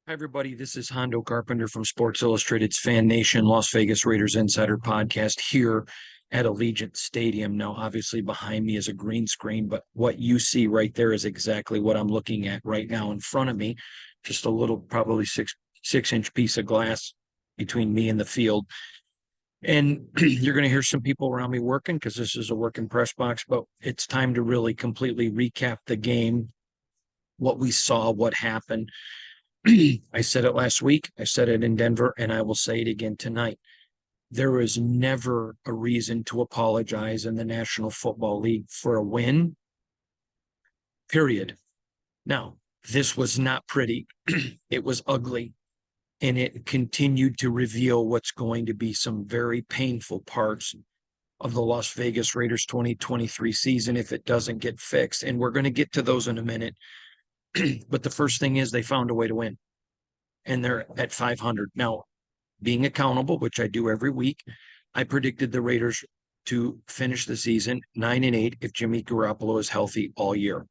Hi, everybody. This is Hondo Carpenter from Sports Illustrated's Fan Nation Las Vegas Raiders Insider podcast here at Allegiant Stadium. Now, obviously, behind me is a green screen, but what you see right there is exactly what I'm looking at right now in front of me. Just a little, probably six-inch piece of glass between me and the field. And you're going to hear some people around me working because this is a working press box, but it's time to really completely recap the game, what we saw, what happened. I said it last week, I said it in Denver, and I will say it again tonight. There is never a reason to apologize in the National Football League for a win, period. Now, this was not pretty. It was ugly, and it continued to reveal what's going to be some very painful parts of the Las Vegas Raiders 2023 season if it doesn't get fixed. And we're going to get to those in a minute. But the first thing is they found a way to win, and they're at 500. Now, being accountable, which I do every week, I predicted the Raiders to finish the season 9-8 if Jimmy Garoppolo is healthy all year.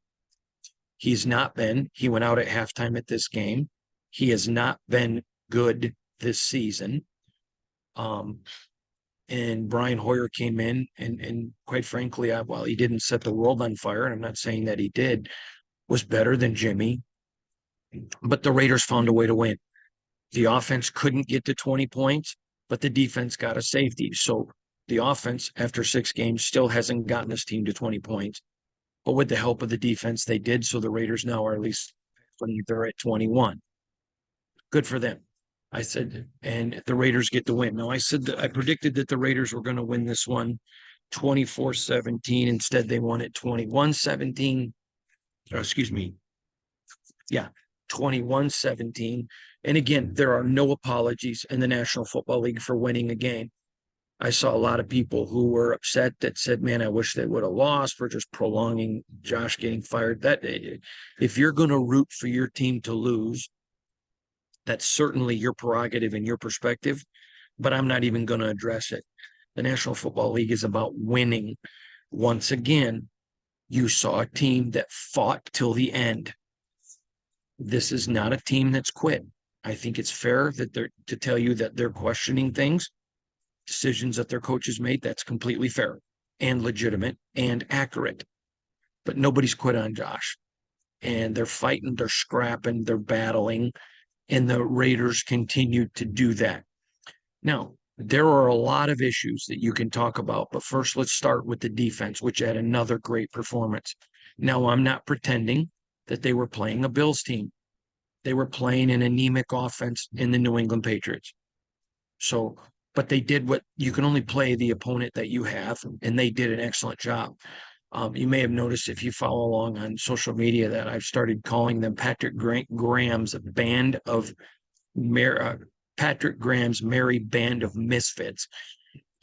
He's not been. He went out at halftime at this game. He has not been good this season. And Brian Hoyer came in, and quite frankly, while he didn't set the world on fire, and I'm not saying that he did, was better than Jimmy. But the Raiders found a way to win. The offense couldn't get to 20 points, but the defense got a safety. So the offense, after 6 games, still hasn't gotten this team to 20 points. But with the help of the defense, they did. So the Raiders now are at least they're at 21. Good for them. I said, and the Raiders get the win. Now, I said that I predicted that the Raiders were going to win this one 24-17. Instead, they won it 21-17. Excuse me. Yeah, 21-17. And again, there are no apologies in the National Football League for winning a game. I saw a lot of people who were upset that said, man, I wish they would have lost for just prolonging Josh getting fired. That if you're going to root for your team to lose, that's certainly your prerogative and your perspective, but I'm not even going to address it. The National Football League is about winning. Once again, you saw a team that fought till the end. This is not a team that's quit. I think it's fair that they're to tell you that they're questioning things, decisions that their coaches made. That's completely fair and legitimate and accurate. But nobody's quit on Josh. And they're fighting, they're scrapping, they're battling, and the Raiders continue to do that. Now, there are a lot of issues that you can talk about, but first let's start with the defense, which had another great performance. Now, I'm not pretending that they were playing a Bills team. They were playing an anemic offense in the New England Patriots. So, but they did what you can only play the opponent that you have, and they did an excellent job. You may have noticed if you follow along on social media that I've started calling them Patrick Graham's band of Patrick Graham's merry band of misfits.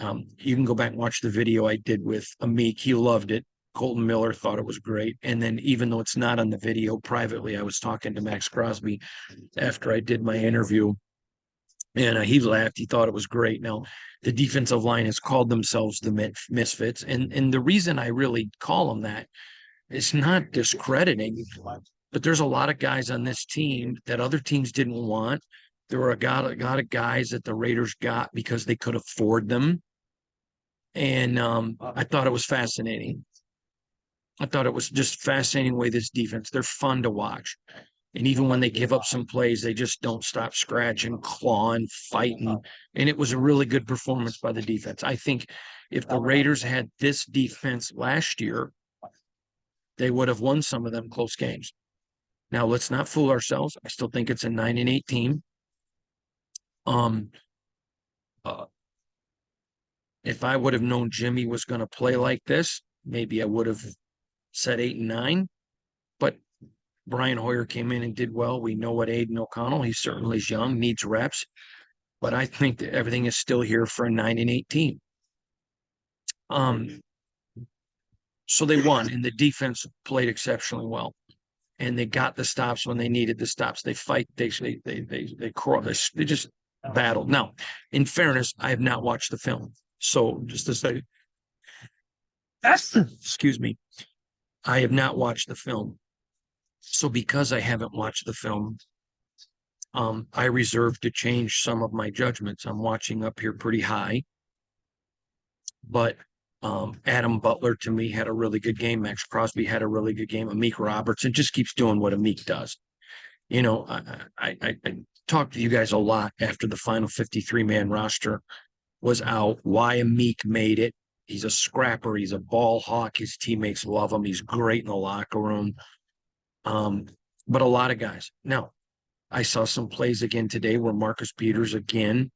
You can go back and watch the video I did with Amik. He loved it. Colton Miller thought it was great. And then even though it's not on the video, privately, I was talking to Max Crosby after I did my interview, and he laughed. He thought it was great. Now, the defensive line has called themselves the Misfits. And the reason I really call them that is not discrediting, but there's a lot of guys on this team that other teams didn't want. There were a lot of guys that the Raiders got because they could afford them. And I thought it was fascinating. I thought it was just fascinating way this defense, they're fun to watch. And even when they give up some plays, they just don't stop scratching, clawing, fighting. And it was a really good performance by the defense. I think if the Raiders had this defense last year, they would have won some of them close games. Now, let's not fool ourselves. I still think it's a 9-8 team. If I would have known Jimmy was going to play like this, maybe I would have said 8-9, but Brian Hoyer came in and did well. We know what Aiden O'Connell, he certainly is young, needs reps, but I think that everything is still here for a 9-8 team. So they won, and the defense played exceptionally well, and they got the stops when they needed the stops. They fight, they just battled. Now, in fairness, I have not watched the film, so just to say, excuse me, I have not watched the film. So because I haven't watched the film, I reserve to change some of my judgments. I'm watching up here pretty high, but Adam Butler to me had a really good game. Max Crosby had a really good game. Amik Robertson just keeps doing what Amik does. You know, I talked to you guys a lot after the final 53-man roster was out. Why Amik made it. He's a scrapper. He's a ball hawk. His teammates love him. He's great in the locker room. But a lot of guys. Now, I saw some plays again today where Marcus Peters again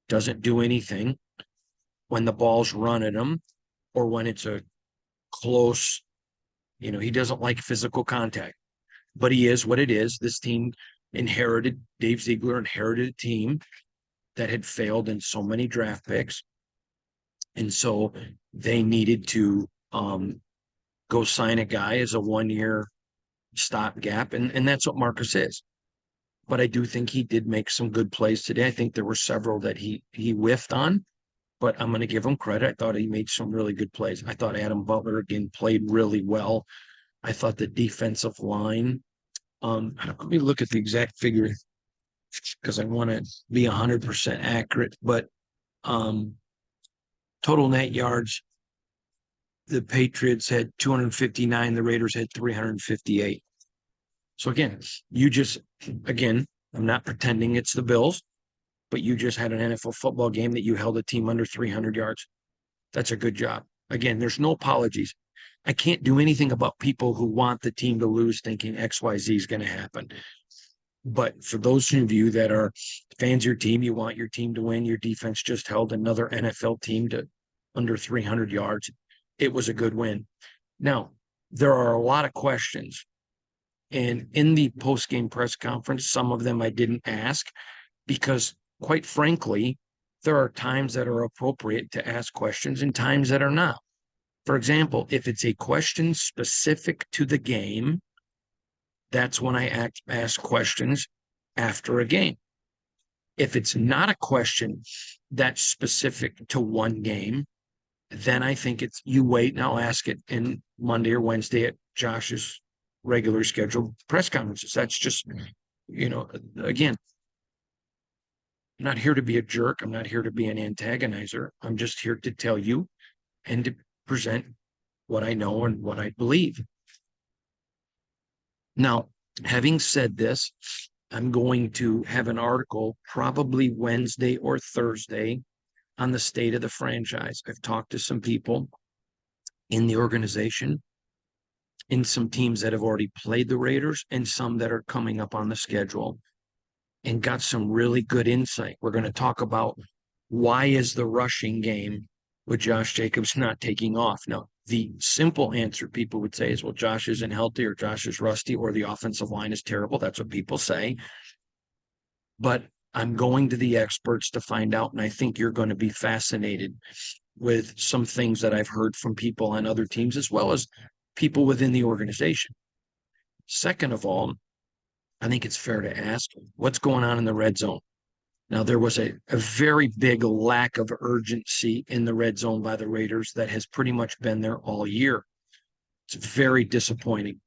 doesn't do anything when the ball's run at him or when it's a close, he doesn't like physical contact. But he is what it is. This team Dave Ziegler inherited a team that had failed in so many draft picks. And so they needed to go sign a guy as a 1-year stopgap. And that's what Marcus is. But I do think he did make some good plays today. I think there were several that he whiffed on, but I'm going to give him credit. I thought he made some really good plays. I thought Adam Butler, again, played really well. I thought the defensive line, let me look at the exact figure because I want to be 100% accurate, but total net yards, the Patriots had 259, the Raiders had 358. So again, I'm not pretending it's the Bills, but you just had an NFL football game that you held a team under 300 yards. That's a good job. Again, there's no apologies. I can't do anything about people who want the team to lose thinking XYZ is going to happen. But for those of you that are fans of your team, you want your team to win, your defense just held another NFL team to under 300 yards. It was a good win. Now, there are a lot of questions. And in the post-game press conference, some of them I didn't ask because, quite frankly, there are times that are appropriate to ask questions and times that are not. For example, if it's a question specific to the game, that's when I ask questions after a game. If it's not a question that's specific to one game, then I think you wait and I'll ask it in Monday or Wednesday at Josh's regularly scheduled press conferences. That's just, again, I'm not here to be a jerk. I'm not here to be an antagonizer. I'm just here to tell you and to present what I know and what I believe. Now, having said this, I'm going to have an article probably Wednesday or Thursday on the state of the franchise. I've talked to some people in the organization, in some teams that have already played the Raiders and some that are coming up on the schedule, and got some really good insight. We're going to talk about why is the rushing game with Josh Jacobs not taking off. Now, the simple answer people would say is, well, Josh isn't healthy or Josh is rusty or the offensive line is terrible. That's what people say. But I'm going to the experts to find out, and I think you're going to be fascinated with some things that I've heard from people on other teams as well as people within the organization. Second of all, I think it's fair to ask what's going on in the red zone. Now, there was a very big lack of urgency in the red zone by the Raiders that has pretty much been there all year. It's very disappointing.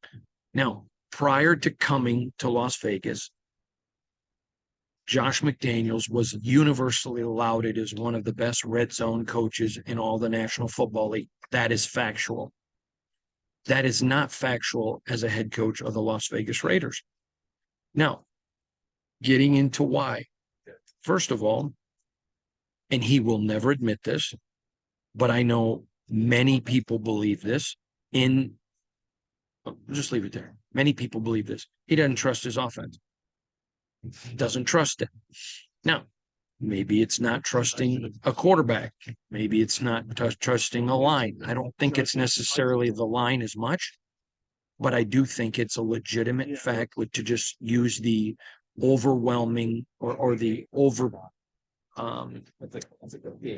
Now, prior to coming to Las Vegas, Josh McDaniels was universally lauded as one of the best red zone coaches in all the National Football League. That is factual. That is not factual as a head coach of the Las Vegas Raiders. Now, getting into why. First of all, and he will never admit this, but I know many people believe this just leave it there. Many people believe this. He doesn't trust his offense. Doesn't trust it. Now, maybe it's not trusting a quarterback. Maybe it's not trusting a line. I don't think it's necessarily the line as much, but I do think it's a legitimate fact to just use the overwhelming or the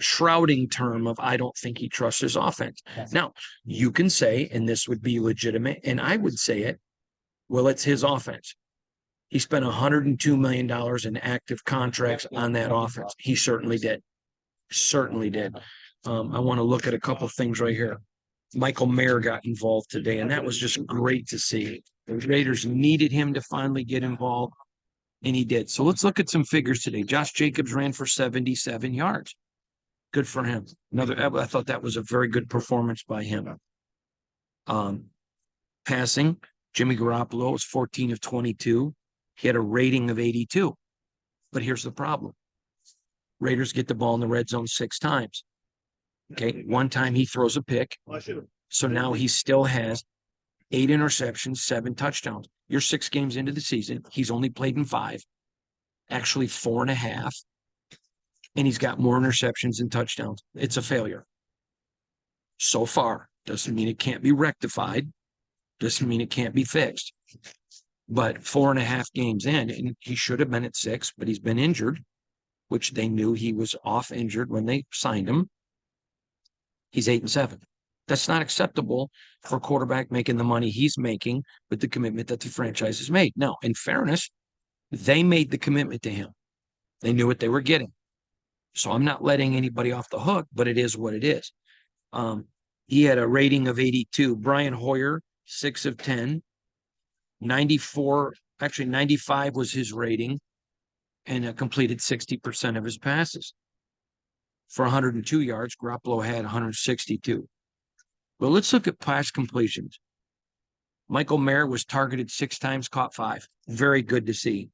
shrouding term of I don't think he trusts his offense. Now, you can say, and this would be legitimate, and I would say it, well, it's his offense. He spent $102 million in active contracts on that offense. He certainly did. Certainly did. I want to look at a couple things right here. Michael Mayer got involved today, and that was just great to see. The Raiders needed him to finally get involved. And he did. So let's look at some figures today. Josh Jacobs ran for 77 yards. Good for him. I thought that was a very good performance by him. Passing, Jimmy Garoppolo was 14 of 22. He had a rating of 82. But here's the problem. Raiders get the ball in the red zone 6 times. Okay, one time he throws a pick. So now he still has 8 interceptions, 7 touchdowns. You're 6 games into the season. He's only played in 5, actually 4.5. And he's got more interceptions than touchdowns. It's a failure. So far, doesn't mean it can't be rectified. Doesn't mean it can't be fixed. But 4.5 games in, and he should have been at 6, but he's been injured, which they knew he was off injured when they signed him. He's 8-7. That's not acceptable for a quarterback making the money he's making with the commitment that the franchise has made. Now, in fairness, they made the commitment to him. They knew what they were getting. So I'm not letting anybody off the hook, but it is what it is. He had a rating of 82. Brian Hoyer, 6 of 10. 94, actually 95 was his rating, and completed 60% of his passes. For 102 yards, Garoppolo had 162. Well, let's look at pass completions. Michael Mayer was targeted 6 times, caught 5. Very good to see.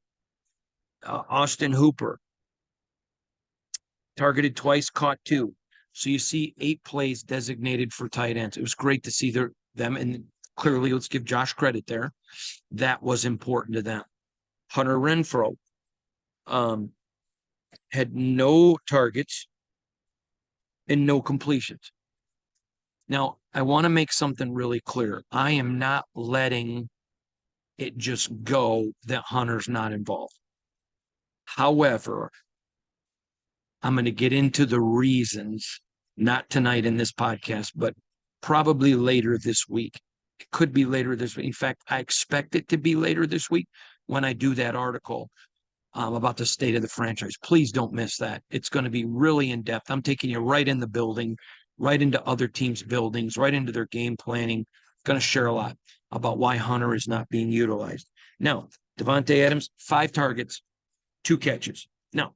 Austin Hooper, targeted twice, caught 2. So you see 8 plays designated for tight ends. It was great to see them, and clearly, let's give Josh credit there. That was important to them. Hunter Renfrow had no targets and no completions. Now, I want to make something really clear. I am not letting it just go that Hunter's not involved. However, I'm going to get into the reasons, not tonight in this podcast, but probably later this week. It could be later this week. In fact, I expect it to be later this week when I do that article about the state of the franchise. Please don't miss that. It's going to be really in depth. I'm taking you right in the building, right into other teams' buildings, right into their game planning. Going to share a lot about why Hunter is not being utilized. Now, Davante Adams, 5 targets, 2 catches. Now,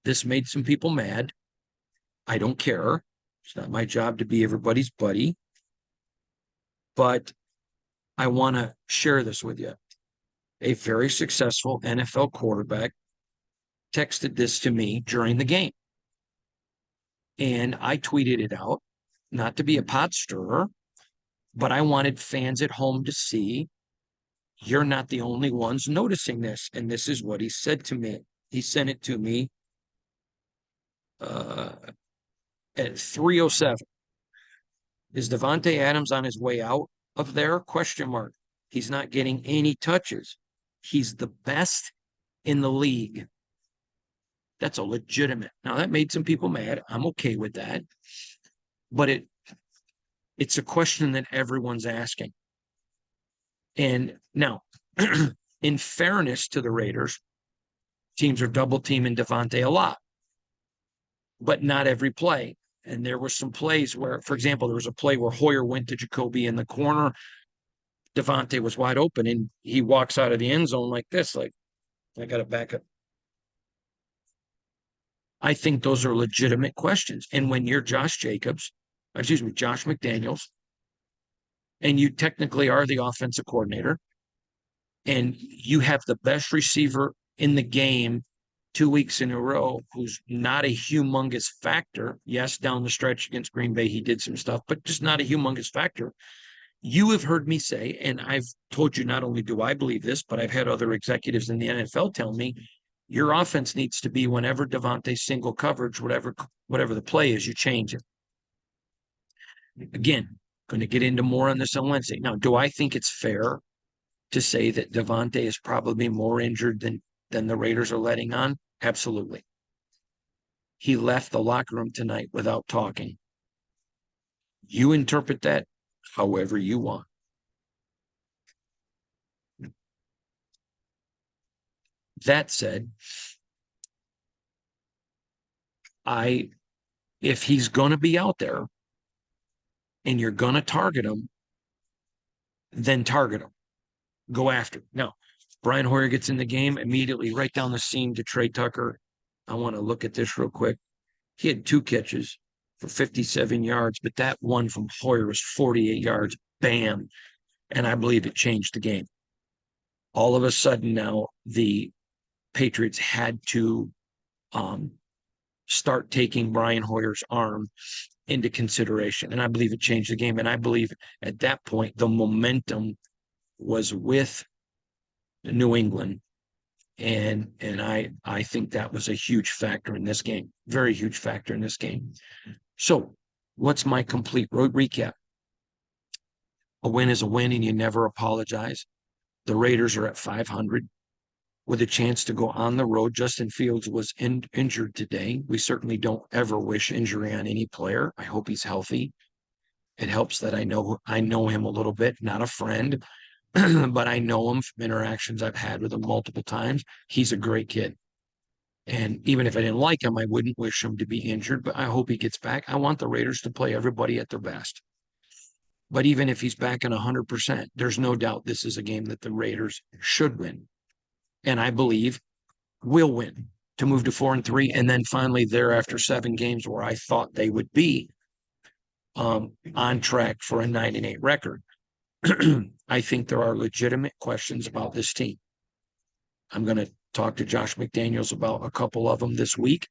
this made some people mad. I don't care. It's not my job to be everybody's buddy. But I want to share this with you. A very successful NFL quarterback texted this to me during the game. And I tweeted it out, not to be a pot stirrer, but I wanted fans at home to see you're not the only ones noticing this. And this is what he said to me. He sent it to me at 3:07. Is Davante Adams on his way out of there? Question mark. He's not getting any touches. He's the best in the league. That's a legitimate. Now, that made some people mad. I'm okay with that. But it's a question that everyone's asking. And now, in fairness to the Raiders, teams are double teaming Davante a lot, but not every play. And there were some plays where, for example, there was a play where Hoyer went to Jacoby in the corner. Davante was wide open, and he walks out of the end zone like this, like, I got to back up. I think those are legitimate questions. And when you're Josh McDaniels, and you technically are the offensive coordinator, and you have the best receiver in the game 2 weeks in a row who's not a humongous factor. Yes, down the stretch against Green Bay, he did some stuff, but just not a humongous factor. You have heard me say, and I've told you, not only do I believe this, but I've had other executives in the NFL tell me, your offense needs to be whenever Davante's single coverage, whatever the play is, you change it. Again, going to get into more on this on Wednesday. Now, do I think it's fair to say that Davante is probably more injured than the Raiders are letting on? Absolutely. He left the locker room tonight without talking. You interpret that however you want. That said, if he's going to be out there and you're going to target him, then target him. Go after him. Now, Brian Hoyer gets in the game immediately, right down the seam to Trey Tucker. I want to look at this real quick. He had 2 catches for 57 yards, but that one from Hoyer was 48 yards. Bam. And I believe it changed the game. All of a sudden now, the Patriots had to start taking Brian Hoyer's arm into consideration. And I believe it changed the game. And I believe at that point, the momentum was with New England. And I think that was a huge factor in this game, very huge factor in this game. So what's my complete road recap? A win is a win, and you never apologize. The Raiders are at 500 with a chance to go on the road. Justin Fields was injured today. We certainly don't ever wish injury on any player. I hope he's healthy. It helps that I know him a little bit, not a friend, but I know him from interactions I've had with him multiple times. He's a great kid. And even if I didn't like him, I wouldn't wish him to be injured, but I hope he gets back. I want the Raiders to play everybody at their best. But even if he's back in 100%, there's no doubt this is a game that the Raiders should win. And I believe will win to move to 4-3. And then finally, there after 7 games where I thought they would be on track for a 9-8 record. I think there are legitimate questions about this team. I'm going to talk to Josh McDaniels about a couple of them this week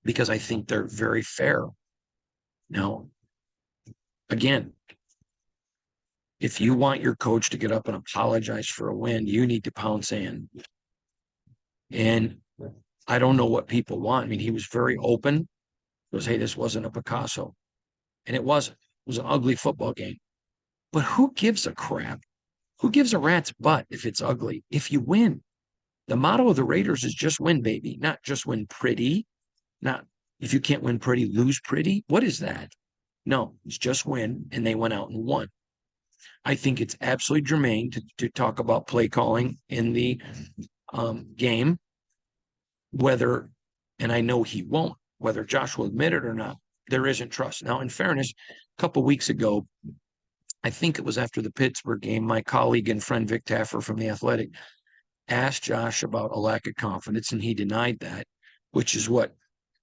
because I think they're very fair. Now, again, if you want your coach to get up and apologize for a win, you need to pound sand. And I don't know what people want. I mean, he was very open. He goes, hey, this wasn't a Picasso. And it wasn't. It was an ugly football game. But who gives a crap? Who gives a rat's butt if it's ugly? If you win. The motto of the Raiders is just win, baby. Not just win pretty. Not if you can't win pretty, lose pretty. What is that? No, it's just win. And they went out and won. I think it's absolutely germane to talk about play calling in the game, whether, and I know he won't, whether Josh will admit it or not, there isn't trust. Now, in fairness, a couple of weeks ago, I think it was after the Pittsburgh game, my colleague and friend Vic Taffer from The Athletic asked Josh about a lack of confidence, and he denied that, which is what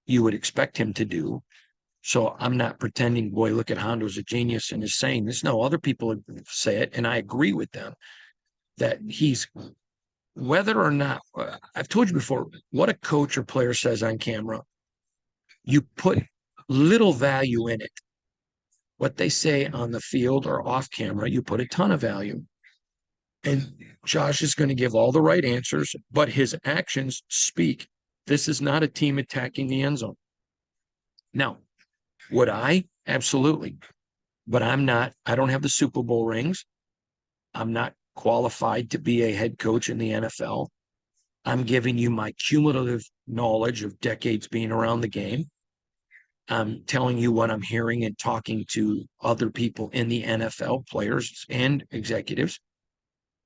you would expect him to do. So I'm not pretending, boy, look at Hondo's a genius and is saying this. No, other people say it, and I agree with them that he's, whether or not, I've told you before, what a coach or player says on camera, you put little value in it. What they say on the field or off camera, you put a ton of value. And Josh is going to give all the right answers, but his actions speak. This is not a team attacking the end zone. Now, would I? Absolutely. But I'm not, I don't have the Super Bowl rings. I'm not qualified to be a head coach in the NFL. I'm giving you my cumulative knowledge of decades being around the game. I'm telling you what I'm hearing and talking to other people in the NFL, players and executives,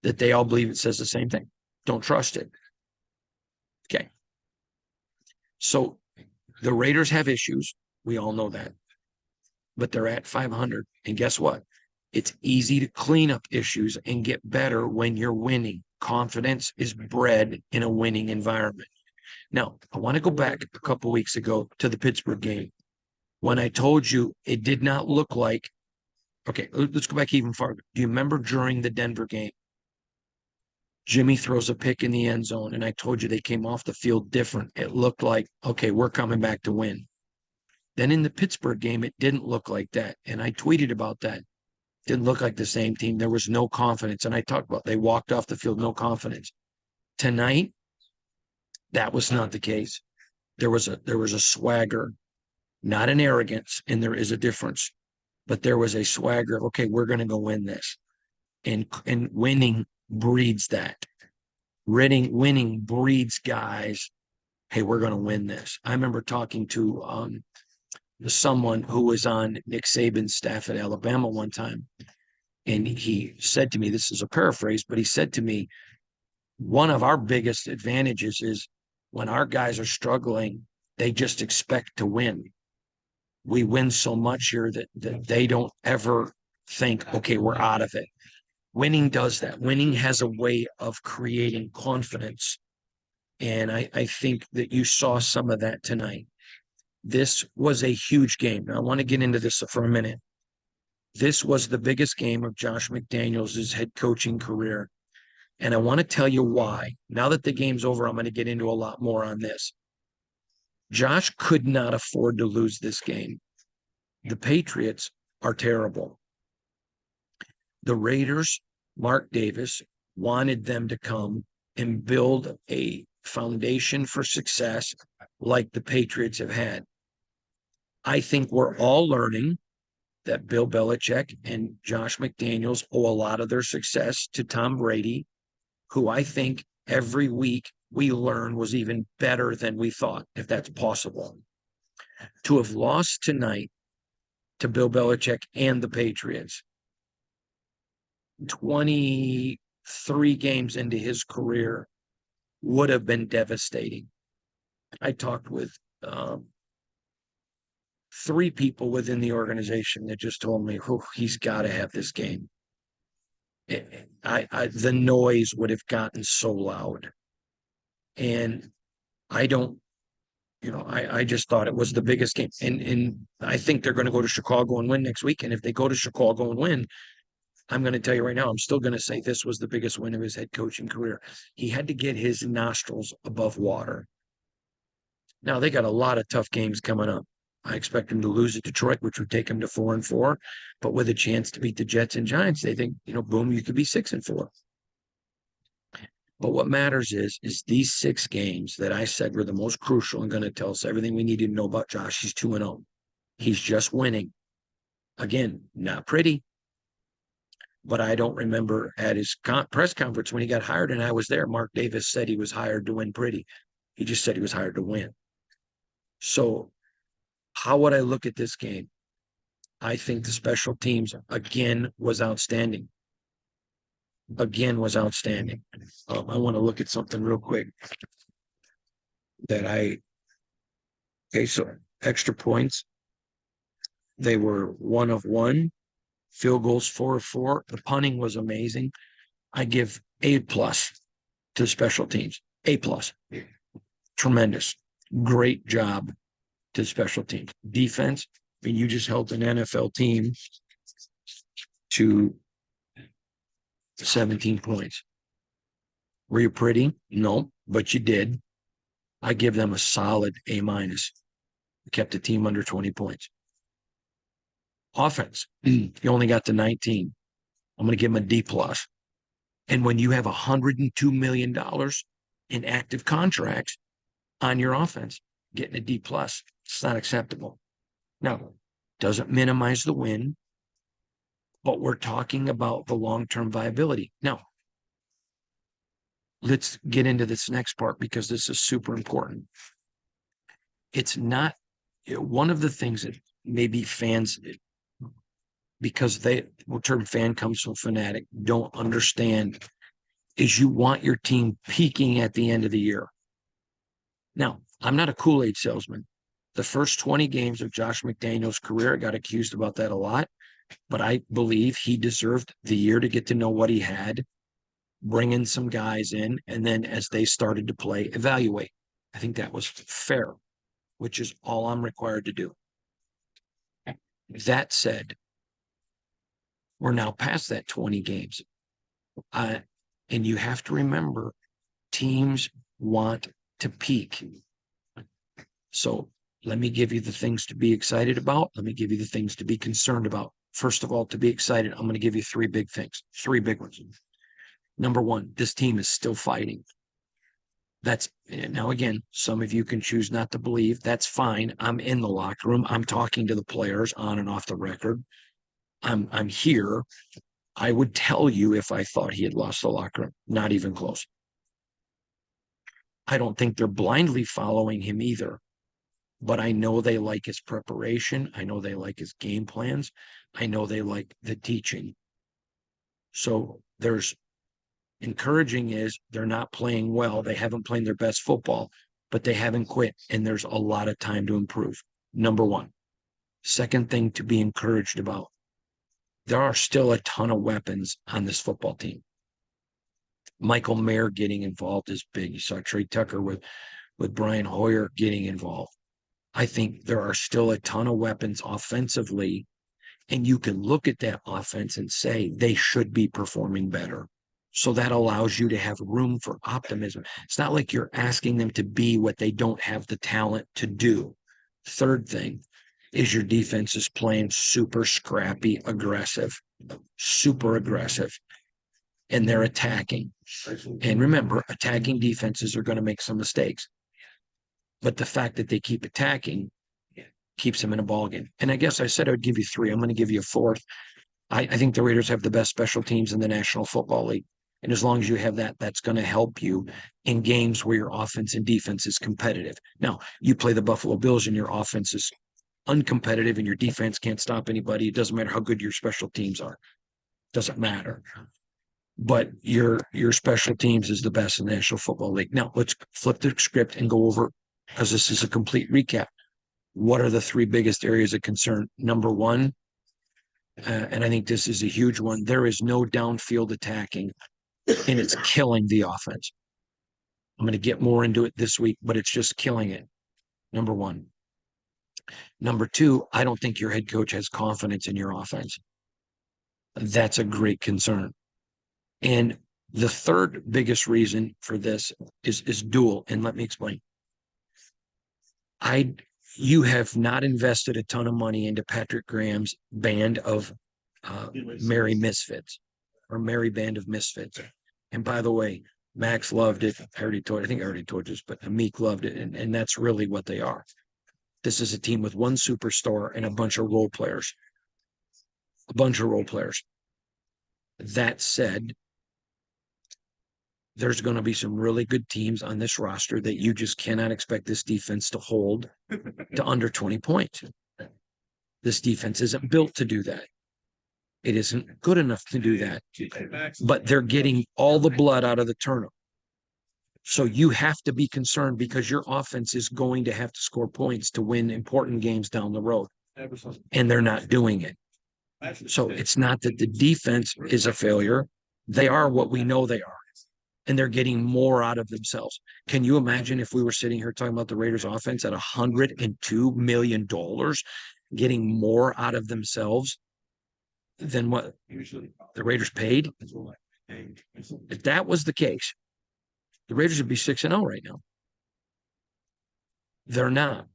that they all believe it says the same thing. Don't trust it. Okay. So the Raiders have issues. We all know that. But they're at 500. And guess what? It's easy to clean up issues and get better when you're winning. Confidence is bred in a winning environment. Now, I want to go back a couple weeks ago to the Pittsburgh game when I told you it did not look like, okay, let's go back even farther. Do you remember during the Denver game? Jimmy throws a pick in the end zone, and I told you they came off the field different. It looked like, okay, we're coming back to win. Then in the Pittsburgh game, it didn't look like that. And I tweeted about that. Didn't look like the same team. There was no confidence. And I talked about they walked off the field, no confidence. Tonight, that was not the case. There was a swagger, not an arrogance, and there is a difference. But there was a swagger of, okay, we're going to go win this. And winning breeds that. Winning breeds guys, hey, we're going to win this. I remember talking to someone who was on Nick Saban's staff at Alabama one time. And he said to me, this is a paraphrase, but he said to me, one of our biggest advantages is when our guys are struggling, they just expect to win. We win so much here that they don't ever think, okay, we're out of it. Winning does that. Winning has a way of creating confidence. And I think that you saw some of that tonight. This was a huge game. Now, I want to get into this for a minute. This was the biggest game of Josh McDaniels' head coaching career. And I want to tell you why. Now that the game's over, I'm going to get into a lot more on this. Josh could not afford to lose this game. The Patriots are terrible. The Raiders, Mark Davis, wanted them to come and build a foundation for success like the Patriots have had. I think we're all learning that Bill Belichick and Josh McDaniels owe a lot of their success to Tom Brady, who I think every week we learn was even better than we thought, if that's possible. To have lost tonight to Bill Belichick and the Patriots, 23 games into his career, would have been devastating. I talked with 3 people within the organization that just told me, oh, he's got to have this game. The noise would have gotten so loud. And I don't, I just thought it was the biggest game. And I think they're going to go to Chicago and win next week. And if they go to Chicago and win, I'm going to tell you right now, I'm still going to say this was the biggest win of his head coaching career. He had to get his nostrils above water. Now, they got a lot of tough games coming up. I expect him to lose at Detroit, which would take him to 4-4. But with a chance to beat the Jets and Giants, they think, boom, you could be 6-4. But what matters is these 6 games that I said were the most crucial and going to tell us everything we needed to know about Josh. He's 2-0. He's just winning. Again, not pretty. But I don't remember at his press conference when he got hired, and I was there, Mark Davis said he was hired to win pretty. He just said he was hired to win. So how would I look at this game? I think the special teams, again, was outstanding. I want to look at something real quick so extra points. They were 1 of 1. Field goals 4 of 4. The punting was amazing. I give A+ to special teams. A+. Tremendous. Great job to special teams. Defense, you just helped an NFL team to 17 points. Were you pretty? No, but you did. I give them a solid A-. Kept the team under 20 points. Offense, you only got to 19. I'm going to give them a D+. And when you have $102 million in active contracts on your offense, getting a D+, it's not acceptable. Now, doesn't minimize the win, but we're talking about the long-term viability. Now, let's get into this next part because this is super important. It's not one of the things that maybe fans, because the term fan comes from fanatic, don't understand is you want your team peaking at the end of the year. Now, I'm not a Kool-Aid salesman. The first 20 games of Josh McDaniels' career, I got accused about that a lot, but I believe he deserved the year to get to know what he had, bring in some guys in, and then as they started to play, evaluate. I think that was fair, which is all I'm required to do. That said, we're now past that 20 games. And you have to remember, teams want to peak. So let me give you the things to be excited about. Let me give you the things to be concerned about. First of all, to be excited, I'm going to give you 3 big things, 3 big ones. Number 1, this team is still fighting. Now, again, some of you can choose not to believe. That's fine. I'm in the locker room. I'm talking to the players on and off the record. I'm here. I would tell you if I thought he had lost the locker room. Not even close. I don't think they're blindly following him either. But I know they like his preparation. I know they like his game plans. I know they like the teaching. So there's encouraging is they're not playing well. They haven't played their best football, but they haven't quit. And there's a lot of time to improve. Number 1. Second thing to be encouraged about. there are still a ton of weapons on this football team. Michael Mayer getting involved is big. You saw Trey Tucker with Brian Hoyer getting involved. I think there are still a ton of weapons offensively, and you can look at that offense and say they should be performing better. So that allows you to have room for optimism. It's not like you're asking them to be what they don't have the talent to do. Third thing is your defense is playing super scrappy, aggressive, super aggressive, and they're attacking. And remember, attacking defenses are going to make some mistakes. But the fact that they keep attacking keeps them in a ball game. And I guess I said I would give you three. I'm going to give you a fourth. I think the Raiders have the best special teams in the National Football League. And as long as you have that, that's going to help you in games where your offense and defense is competitive. Now, you play the Buffalo Bills and your offense is uncompetitive and your defense can't stop anybody. It doesn't matter how good your special teams are. It doesn't matter. But your special teams is the best in the National Football League. Now, let's flip the script and go over, because this is a complete recap. What are the three biggest areas of concern? Number one, and I think this is a huge one, there is no downfield attacking, and it's killing the offense. I'm going to get more into it this week, but it's just killing it. Number one. Number two, I don't think your head coach has confidence in your offense. That's a great concern. And the third biggest reason for this is dual, and let me explain. You have not invested a ton of money into Patrick Graham's band of Merry Misfits, or Merry Band of Misfits. And by the way, Max loved it. I think I already told you this, but Amik loved it. And that's really what they are. This is a team with one superstar and a bunch of role players. That said, there's going to be some really good teams on this roster that you just cannot expect this defense to hold to under 20 points. This defense isn't built to do that. It isn't good enough to do that. But they're getting all the blood out of the turnip. So you have to be concerned because your offense is going to have to score points to win important games down the road. And they're not doing it. So it's not that the defense is a failure. They are what we know they are. And they're getting more out of themselves. Can you imagine if we were sitting here talking about the Raiders offense at $102 million, getting more out of themselves than what the Raiders paid? If that was the case, the Raiders would be 6-0 right now. They're not.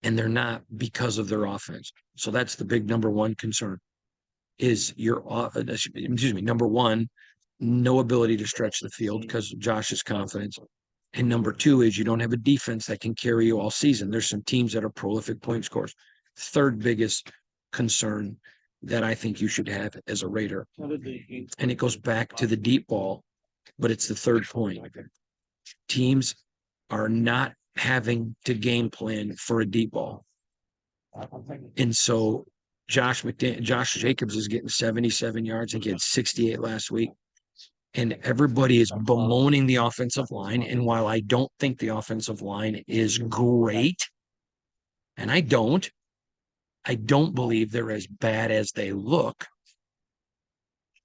And they're not because of their offense. So that's the big number one concern is number one, no ability to stretch the field because of Josh's confidence. And number two is you don't have a defense that can carry you all season. There's some teams that are prolific point scorers. Third biggest concern that I think you should have as a Raider. And it goes back to the deep ball, but it's the third point. Teams are not having to game plan for a deep ball. And so Josh Jacobs is getting 77 yards and getting 68 last week. And everybody is bemoaning the offensive line. And while I don't think the offensive line is great, and I don't believe they're as bad as they look,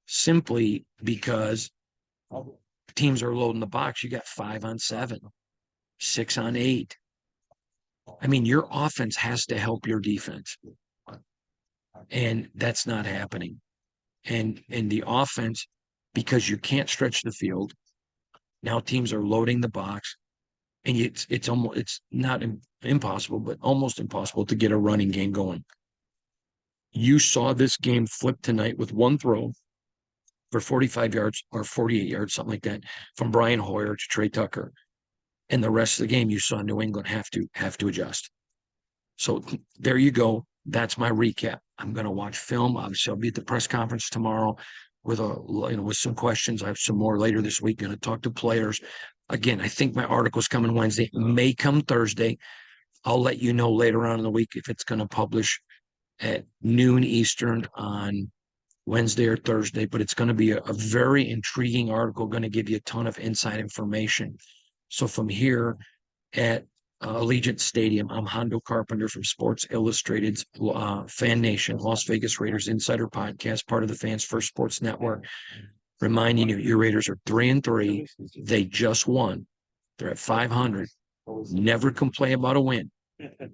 simply because teams are loading the box. You got 5 on 7, 6 on 8. I mean, your offense has to help your defense. And that's not happening. And the offense, because you can't stretch the field, now teams are loading the box, and it's not impossible, but almost impossible to get a running game going. You saw this game flip tonight with one throw for 45 yards or 48 yards, something like that, from Brian Hoyer to Trey Tucker. And the rest of the game, you saw New England have to adjust. So there you go. That's my recap. I'm going to watch film. Obviously, I'll be at the press conference tomorrow with some questions. I have some more later this week. Going to talk to players. Again, I think my article's coming Wednesday. It may come Thursday. I'll let you know later on in the week if it's going to publish at noon Eastern on Wednesday or Thursday. But it's going to be a very intriguing article, going to give you a ton of inside information. So from here at Allegiant Stadium. I'm Hondo Carpenter from Sports Illustrated's Fan Nation, Las Vegas Raiders Insider Podcast, part of the Fans First Sports Network. Reminding you, your Raiders are 3-3. They just won. They're at 500. Never complain about a win.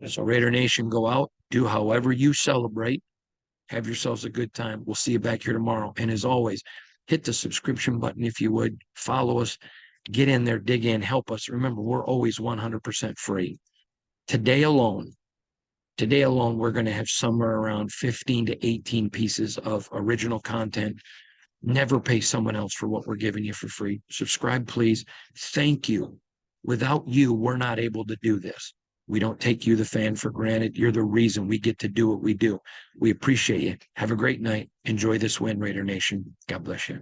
So Raider Nation, go out, do however you celebrate. Have yourselves a good time. We'll see you back here tomorrow. And as always, hit the subscription button if you would. Follow us. Get in there, dig in, help us. Remember, we're always 100% free. Today alone, we're going to have somewhere around 15 to 18 pieces of original content. Never pay someone else for what we're giving you for free. Subscribe, please. Thank you. Without you, we're not able to do this. We don't take you, the fan, for granted. You're the reason we get to do what we do. We appreciate you. Have a great night. Enjoy this win, Raider Nation. God bless you.